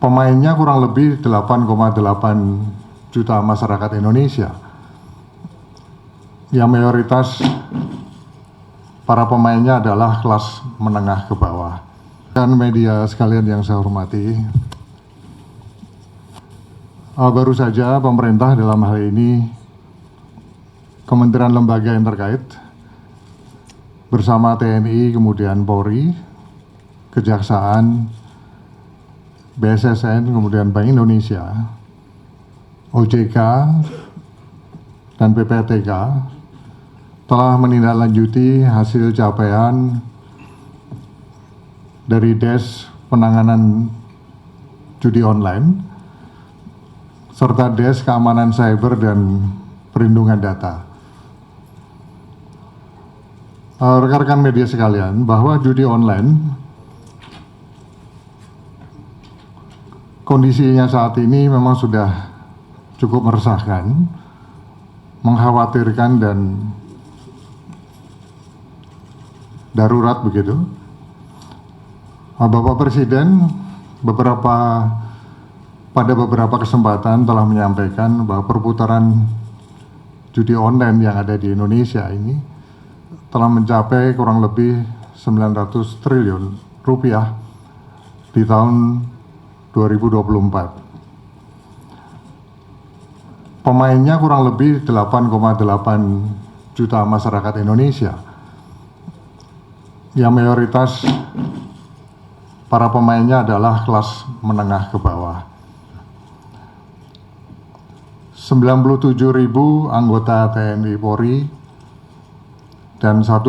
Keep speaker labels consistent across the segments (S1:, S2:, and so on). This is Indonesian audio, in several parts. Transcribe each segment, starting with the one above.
S1: Pemainnya kurang lebih 8,8 juta masyarakat Indonesia, yang mayoritas para pemainnya adalah kelas menengah ke bawah. Dan media sekalian yang saya hormati, baru saja pemerintah dalam hal ini kementerian lembaga yang terkait bersama TNI, kemudian Polri, Kejaksaan, BSSN, kemudian Bank Indonesia, OJK, dan PPATK telah menindaklanjuti hasil capaian dari Des Penanganan Judi Online serta Des Keamanan Cyber dan Perlindungan Data. Rekan-rekan media sekalian, bahwa judi online kondisinya saat ini memang sudah cukup meresahkan, mengkhawatirkan, dan darurat begitu. Bapak Presiden pada beberapa kesempatan telah menyampaikan bahwa perputaran judi online yang ada di Indonesia ini telah mencapai kurang lebih 900 triliun rupiah di tahun 2024. Pemainnya kurang lebih 8,8 juta masyarakat Indonesia, yang mayoritas para pemainnya adalah kelas menengah ke bawah. 97.000 anggota TNI Polri dan 1,9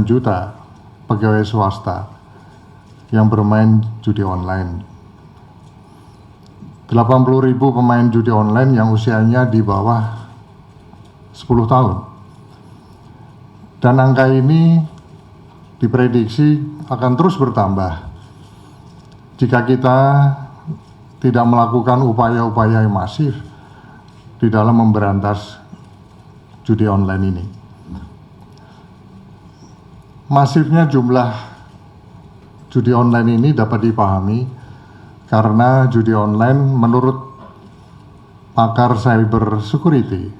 S1: juta pegawai swasta yang bermain judi online. 80.000 pemain judi online yang usianya di bawah 10 tahun. Dan angka ini diprediksi akan terus bertambah jika kita tidak melakukan upaya-upaya yang masif di dalam memberantas judi online ini. Masifnya jumlah judi online ini dapat dipahami karena judi online menurut pakar cyber security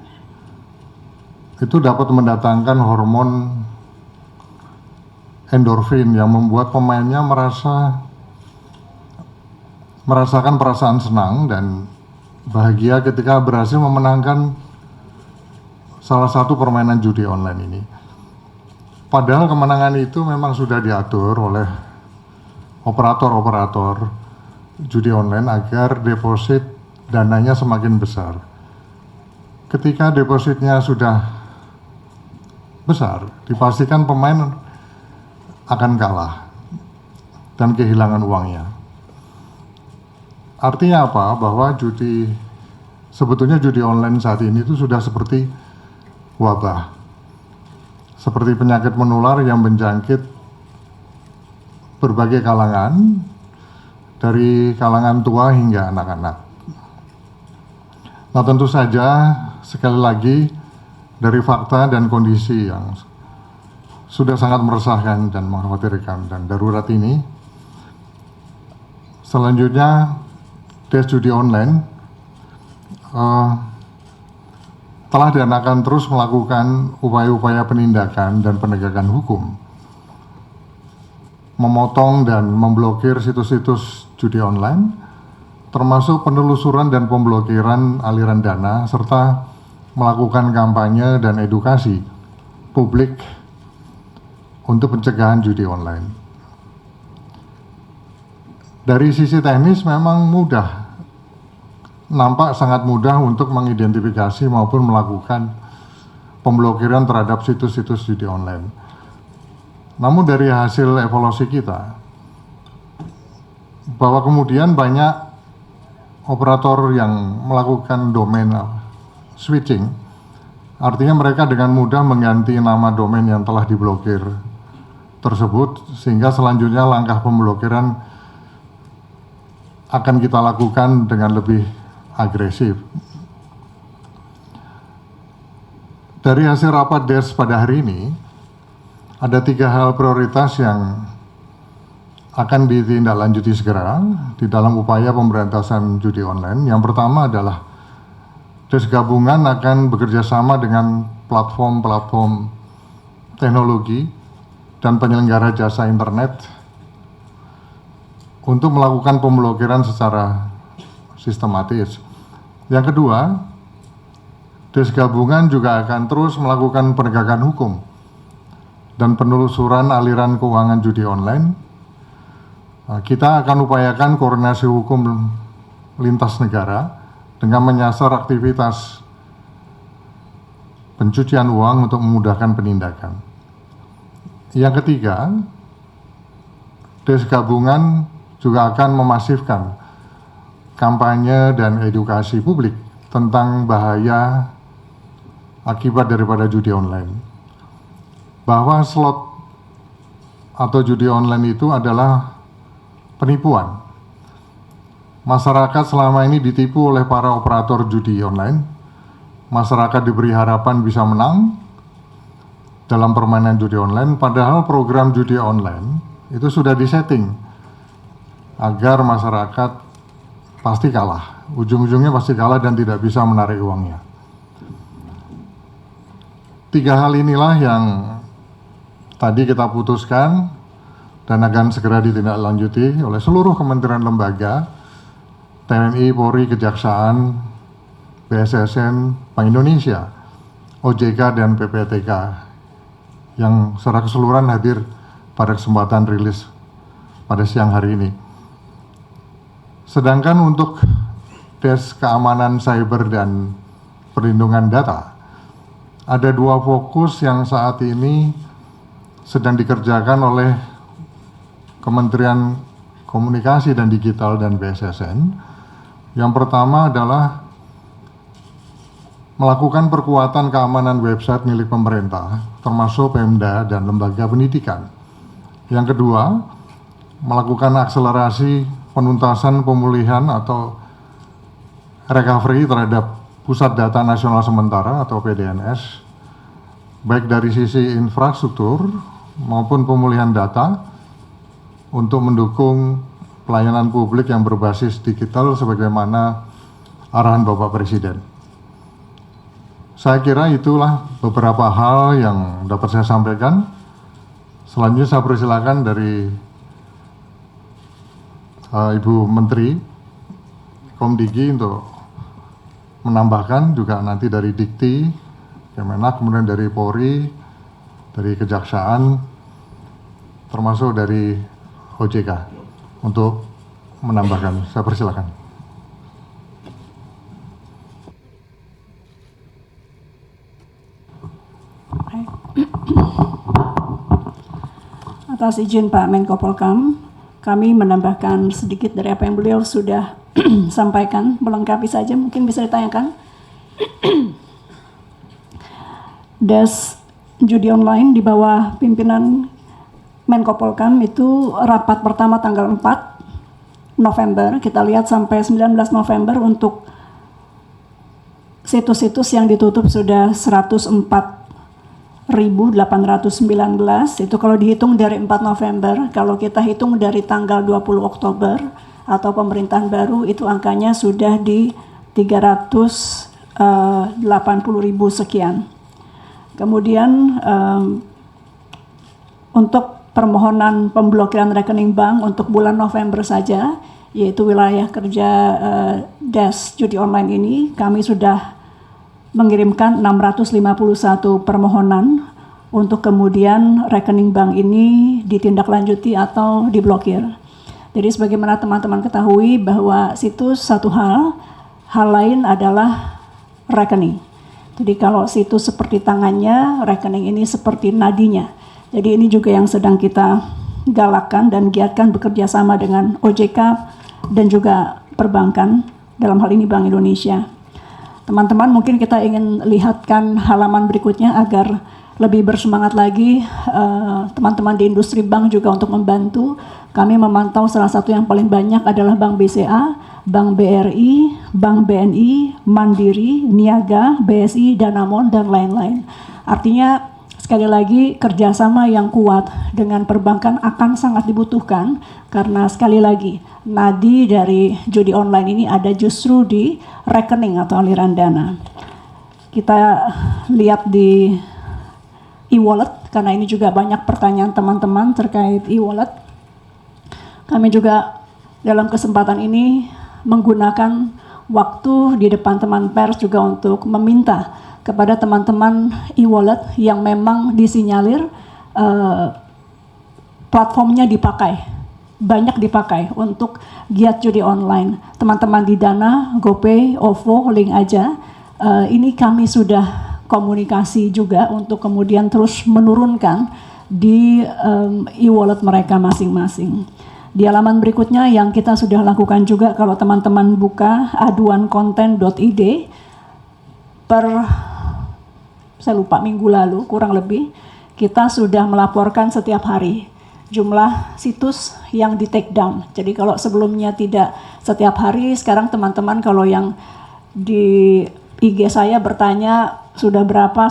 S1: itu dapat mendatangkan hormon endorfin yang membuat pemainnya merasakan perasaan senang dan bahagia ketika berhasil memenangkan salah satu permainan judi online ini. Padahal kemenangan itu memang sudah diatur oleh operator-operator judi online agar deposit dananya semakin besar. Ketika depositnya sudah besar, dipastikan pemain akan kalah dan kehilangan uangnya. Artinya apa? Bahwa sebetulnya judi online saat ini itu sudah seperti wabah, seperti penyakit menular yang menjangkit berbagai kalangan, dari kalangan tua hingga anak-anak. Nah, tentu saja sekali lagi dari fakta dan kondisi yang sudah sangat meresahkan dan mengkhawatirkan dan darurat ini, selanjutnya Des Judi Online telah dan akan terus melakukan upaya-upaya penindakan dan penegakan hukum, memotong dan memblokir situs-situs judi online, termasuk penelusuran dan pemblokiran aliran dana, serta melakukan kampanye dan edukasi publik untuk pencegahan judi online. Dari sisi teknis memang nampak sangat mudah untuk mengidentifikasi maupun melakukan pemblokiran terhadap situs-situs judi online. Namun dari hasil evaluasi kita, bahwa kemudian banyak operator yang melakukan domain switching, artinya mereka dengan mudah mengganti nama domain yang telah diblokir tersebut, sehingga selanjutnya langkah pemblokiran akan kita lakukan dengan lebih agresif. Dari hasil rapat DES pada hari ini, ada 3 hal prioritas yang akan ditindaklanjuti segera di dalam upaya pemberantasan judi online. Yang pertama adalah Des Gabungan akan bekerja sama dengan platform-platform teknologi dan penyelenggara jasa internet untuk melakukan pemblokiran secara sistematis. Yang kedua, Des Gabungan juga akan terus melakukan penegakan hukum dan penelusuran aliran keuangan judi online. Kita akan upayakan koordinasi hukum lintas negara dengan menyasar aktivitas pencucian uang untuk memudahkan penindakan. Yang ketiga, Des Gabungan juga akan memasifkan kampanye dan edukasi publik tentang bahaya akibat daripada judi online. Bahwa slot atau judi online itu adalah penipuan. Masyarakat selama ini ditipu oleh para operator judi online. Masyarakat diberi harapan bisa menang dalam permainan judi online, padahal program judi online itu sudah disetting agar masyarakat pasti kalah. Ujung-ujungnya pasti kalah dan tidak bisa menarik uangnya. 3 hal inilah yang tadi kita putuskan dan akan segera ditindaklanjuti oleh seluruh kementerian lembaga, TNI, Polri, Kejaksaan, BSSN, Bank Indonesia, OJK, dan PPTK yang secara keseluruhan hadir pada kesempatan rilis pada siang hari ini. Sedangkan untuk Des Keamanan Cyber dan Perlindungan Data, ada 2 fokus yang saat ini sedang dikerjakan oleh Kementerian Komunikasi dan Digital dan BSSN. Yang pertama adalah melakukan perkuatan keamanan website milik pemerintah, termasuk Pemda dan lembaga pendidikan. Yang kedua, melakukan akselerasi penuntasan pemulihan atau recovery terhadap Pusat Data Nasional Sementara atau PDNS, baik dari sisi infrastruktur maupun pemulihan data, untuk mendukung pelayanan publik yang berbasis digital sebagaimana arahan Bapak Presiden. Saya kira itulah beberapa hal yang dapat saya sampaikan. Selanjutnya saya persilakan dari Ibu Menteri Komdigi untuk menambahkan, juga nanti dari Dikti, Kemenak, kemudian dari Polri, dari Kejaksaan, termasuk dari OJK untuk menambahkan. Saya persilakan.
S2: Atas izin Pak Menko Polkam, kami menambahkan sedikit dari apa yang beliau sudah sampaikan, melengkapi saja, mungkin bisa ditanyakan. Des judi online di bawah pimpinan Menko Polkam itu rapat pertama tanggal 4 November, kita lihat sampai 19 November untuk situs-situs yang ditutup sudah 104.819, itu kalau dihitung dari 4 November, kalau kita hitung dari tanggal 20 Oktober atau pemerintahan baru, itu angkanya sudah di 380.000 sekian. Kemudian untuk permohonan pemblokiran rekening bank untuk bulan November saja, yaitu wilayah kerja Des judi online ini, kami sudah mengirimkan 651 permohonan untuk kemudian rekening bank ini ditindaklanjuti atau diblokir. Jadi sebagaimana teman-teman ketahui bahwa situs satu hal lain adalah rekening. Jadi kalau situs seperti tangannya, rekening ini seperti nadinya. Jadi ini juga yang sedang kita galakkan dan giatkan bekerja sama dengan OJK dan juga perbankan, dalam hal ini Bank Indonesia. Teman-teman, mungkin kita ingin lihatkan halaman berikutnya agar lebih bersemangat lagi. Teman-teman di industri bank juga untuk membantu. Kami memantau salah satu yang paling banyak adalah Bank BCA, Bank BRI, Bank BNI, Mandiri, Niaga, BSI, Danamon, dan lain-lain. Artinya Sekali lagi, kerjasama yang kuat dengan perbankan akan sangat dibutuhkan karena sekali lagi, nadi dari judi online ini ada justru di rekening atau aliran dana. Kita lihat di e-wallet, karena ini juga banyak pertanyaan teman-teman terkait e-wallet. Kami juga dalam kesempatan ini menggunakan waktu di depan teman pers juga untuk meminta kepada teman-teman e-wallet yang memang disinyalir platformnya dipakai, banyak dipakai untuk giat judi online. Teman-teman di Dana, GoPay, OVO, link aja. Ini kami sudah komunikasi juga untuk kemudian terus menurunkan di e-wallet mereka masing-masing. Di halaman berikutnya yang kita sudah lakukan juga, kalau teman-teman buka aduankonten.id, saya lupa minggu lalu kurang lebih, kita sudah melaporkan setiap hari jumlah situs yang di take down. Jadi kalau sebelumnya tidak setiap hari, sekarang teman-teman kalau yang di IG saya bertanya sudah berapa,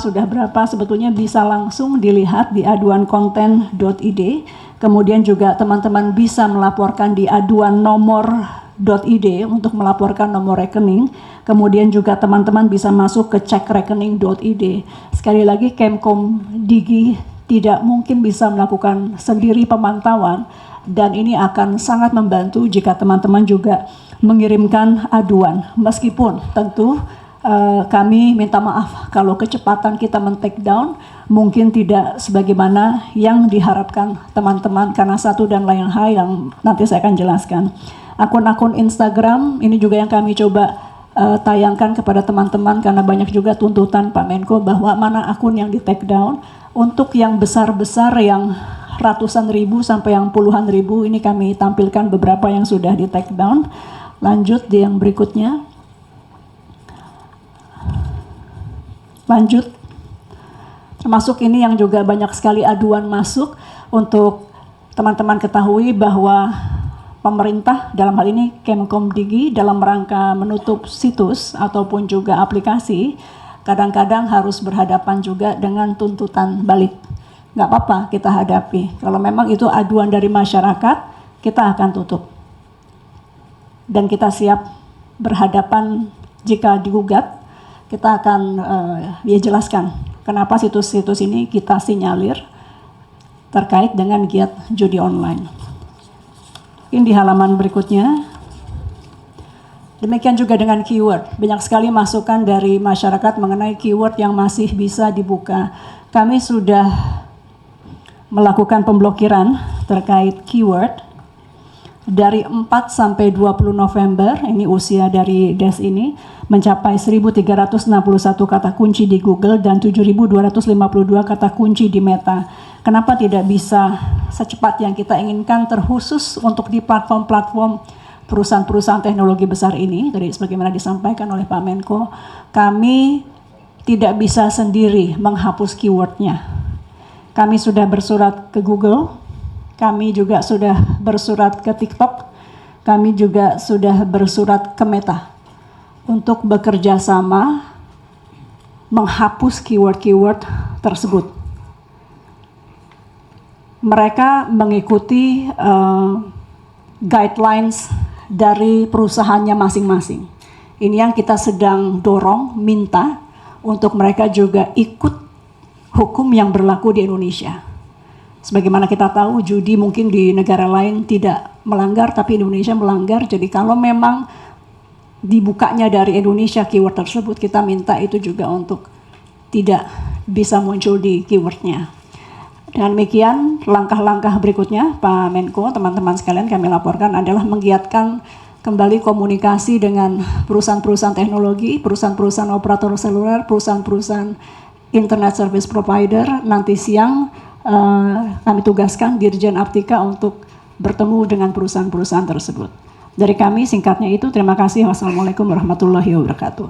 S2: sebetulnya bisa langsung dilihat di aduankonten.id. Kemudian juga teman-teman bisa melaporkan di aduannomor.id untuk melaporkan nomor rekening. Kemudian juga teman-teman bisa masuk ke cekrekening.id. Sekali lagi, Kemkom Digi tidak mungkin bisa melakukan sendiri pemantauan, dan ini akan sangat membantu jika teman-teman juga mengirimkan aduan. Meskipun tentu kami minta maaf kalau kecepatan kita men-take down mungkin tidak sebagaimana yang diharapkan teman-teman karena satu dan lain hal yang nanti saya akan jelaskan. Akun-akun Instagram ini juga yang kami coba tayangkan kepada teman-teman karena banyak juga tuntutan Pak Menko bahwa mana akun yang di take down. Untuk yang besar-besar yang ratusan ribu sampai yang puluhan ribu ini kami tampilkan beberapa yang sudah di take down. Lanjut di yang berikutnya. Lanjut. Termasuk ini yang juga banyak sekali aduan masuk untuk teman-teman ketahui bahwa pemerintah dalam hal ini Kemkom Digi dalam rangka menutup situs ataupun juga aplikasi kadang-kadang harus berhadapan juga dengan tuntutan balik. Nggak apa-apa kita hadapi. Kalau memang itu aduan dari masyarakat, kita akan tutup. Dan kita siap berhadapan jika digugat, kita akan jelaskan kenapa situs-situs ini kita sinyalir terkait dengan giat judi online. Ini di halaman berikutnya. Demikian juga dengan keyword. Banyak sekali masukan dari masyarakat mengenai keyword yang masih bisa dibuka. Kami sudah melakukan pemblokiran terkait keyword dari 4 sampai 20 November, ini usia dari DES ini, mencapai 1.361 kata kunci di Google dan 7.252 kata kunci di Meta. Kenapa tidak bisa secepat yang kita inginkan, terkhusus untuk di platform-platform perusahaan-perusahaan teknologi besar ini, tadi sebagaimana disampaikan oleh Pak Menko, kami tidak bisa sendiri menghapus keywordnya. Kami sudah bersurat ke Google, kami juga sudah bersurat ke TikTok, kami juga sudah bersurat ke Meta untuk bekerja sama menghapus keyword-keyword tersebut. Mereka mengikuti guidelines dari perusahaannya masing-masing. Ini yang kita sedang dorong, minta untuk mereka juga ikut hukum yang berlaku di Indonesia. Sebagaimana kita tahu, judi mungkin di negara lain tidak melanggar, tapi Indonesia melanggar. Jadi kalau memang dibukanya dari Indonesia keyword tersebut, kita minta itu juga untuk tidak bisa muncul di keywordnya. Dan demikian langkah-langkah berikutnya Pak Menko, teman-teman sekalian, kami laporkan adalah menggiatkan kembali komunikasi dengan perusahaan-perusahaan teknologi, perusahaan-perusahaan operator seluler, perusahaan-perusahaan internet service provider. Nanti siang kami tugaskan Dirjen Aptika untuk bertemu dengan perusahaan-perusahaan tersebut. Dari kami singkatnya itu, terima kasih. Wassalamualaikum warahmatullahi wabarakatuh.